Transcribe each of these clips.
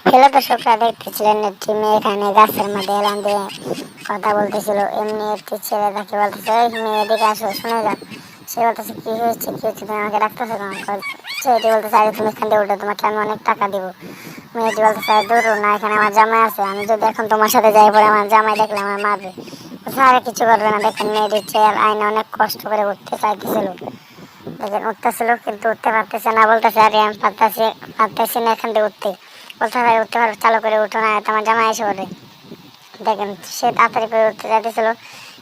Hello দর্শকরা, দেখতেছিলেন একটি মেয়ে এখানে গাছের মধ্যে এলান দিয়ে কথা বলতেছিল। এমনি একটি ছেলে তাকে বলতেছে, এই মেয়ে এদিকে আসো, শুনে যাও। সে বলতেছে, কি হয়েছে কি হয়েছে, তুমি আমাকে ডাকতেছো কেন? ছেলেটি বলতেছে, আরে তুমি এখান থেকে উঠো, তোমাকে আমি অনেক টাকা দিব। মেয়েটি বলতেছে, দূর না, এখানে আমার জামাই আছে, আমি যদি এখন তোমার সাথে যাই পরে আমার জামাই দেখলে আমার মারবে। আরে কিছু করবে না। দেখেন মেয়েটির চেয়ার আইনে অনেক কষ্ট করে উঠতে চাইতেছিল, দেখেন উঠতেছিল কিন্তু উঠতে পারতেছে না। বলতেছে, আরে আমি পারতেছি না এখান থেকে উঠতে। বলতে ভাই উঠতে পারো, চালু করে উঠো, না তোমার জামাই এসে পড়ে। দেখেন সে তাড়াতাড়ি করে উঠতে চাইতেছিল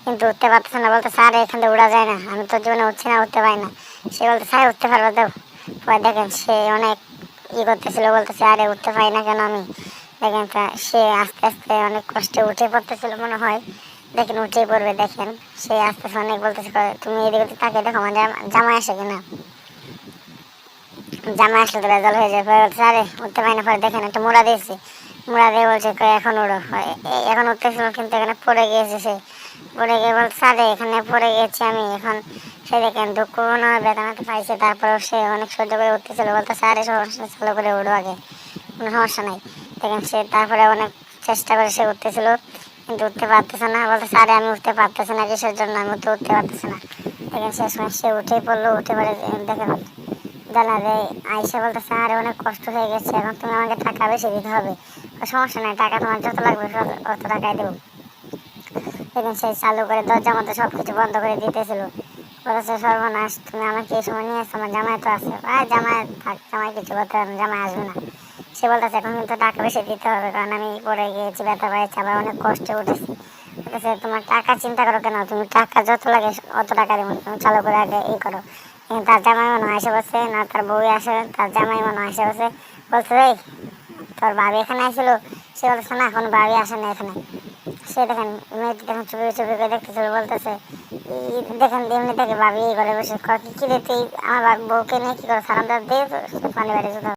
কিন্তু উঠতে পারতেছে না। বলতেছে, আরে এখান থেকে উঠা যায় না, আমি তো জীবনে উঠছি না, উঠতে পারি না। সে বলতেছে, আরে উঠতে পারবো দাও। পরে দেখেন সে অনেক করতেছিল, বলতেছে, আরে উঠতে পারি না কেন আমি। দেখেন সে আস্তে আস্তে অনেক কষ্টে উঠে পড়তেছিল মনে হয়। দেখেন উঠেই পড়বে। দেখেন সে আস্তে আস্তে অনেক বলতেছে, তুমি এদিকে তাকে দেখো আমার জামাই আসে কিনা। জামাই আসলে তো রেজাল্ট হয়ে যায়। পরে বলছে, আরে উঠতে পারি না। পরে দেখেন একটা মোড়া দিয়েছে, মোড়া দিয়ে বলছে, এখন উড়ো। এখন উঠতেছিল কিন্তু এখানে পড়ে গিয়েছে সে। পড়ে গিয়ে বলছে, আরে এখানে পড়ে গেছি আমি এখন। সে দেখেন দুঃখ মনে হয় বেদনাতে পাইছে, তারপরেও সে অনেক সহ্য করে উঠতেছিল। বলতেছে, আরে সমস্যা, চালু করে উঠো আগে, কোনো সমস্যা নাই। দেখেন সে তারপরে অনেক চেষ্টা করে সে উঠতেছিল কিন্তু উঠতে পারতেছে না। বলতেছে, আরে আমি উঠতে পারতেছি না, কিসের জন্য আমি তো উঠতে পারতেছি না। দেখেন শেষ সময় সে উঠেই পড়লো। উঠে পড়ে দেখেন জানালে আইসা বলতেছে, আরে অনেক কষ্ট হয়ে গেছে, এখন তুমি আমাকে টাকা বেশি দিতে হবে। সমস্যা নাই, টাকা তোমার যত লাগবে অত টাকাই দেবো। দেখেন সে চালু করে দরজার মধ্যে সব কিছু বন্ধ করে দিতেছিল। বলেছে, সর্বনাশ, তুমি আমাকে এই সময় নিয়ে আসছো, আমার জামাই তো আছে। জামাই থাক, জামাই কিছু করতে হবে না, জামাই আসবে না। সে বলতেছে, এখন কিন্তু টাকা বেশি দিতে হবে, কারণ আমি পড়ে গিয়েছি, ব্যথা পাইছি, আবার অনেক কষ্টে উঠেছি। বলতেছে, তোমার টাকা চিন্তা করো কেন, তুমি টাকা যত লাগে অত টাকা দেবো, তুমি চালু করে আগে এই করো। তার জামাই মনে হয় এসে বসে, না তার বউ আসে, তার জামাই মনে হয় এসে বসে। বলছে, এই তোর ভাবি এখানে আসছিল? সে বলতেছে, না এখন ভাবি আসে না এখানে। সে দেখেন মেয়েটি দেখেন চুপি চুপি করে দেখতেছিল। বলতেছে, দেখেন এমনি থেকে ভাবি এই ঘরে বসে কি রে তুই আমার বউকে নিয়ে কি করে সারাম দিয়ে পানি বাড়ি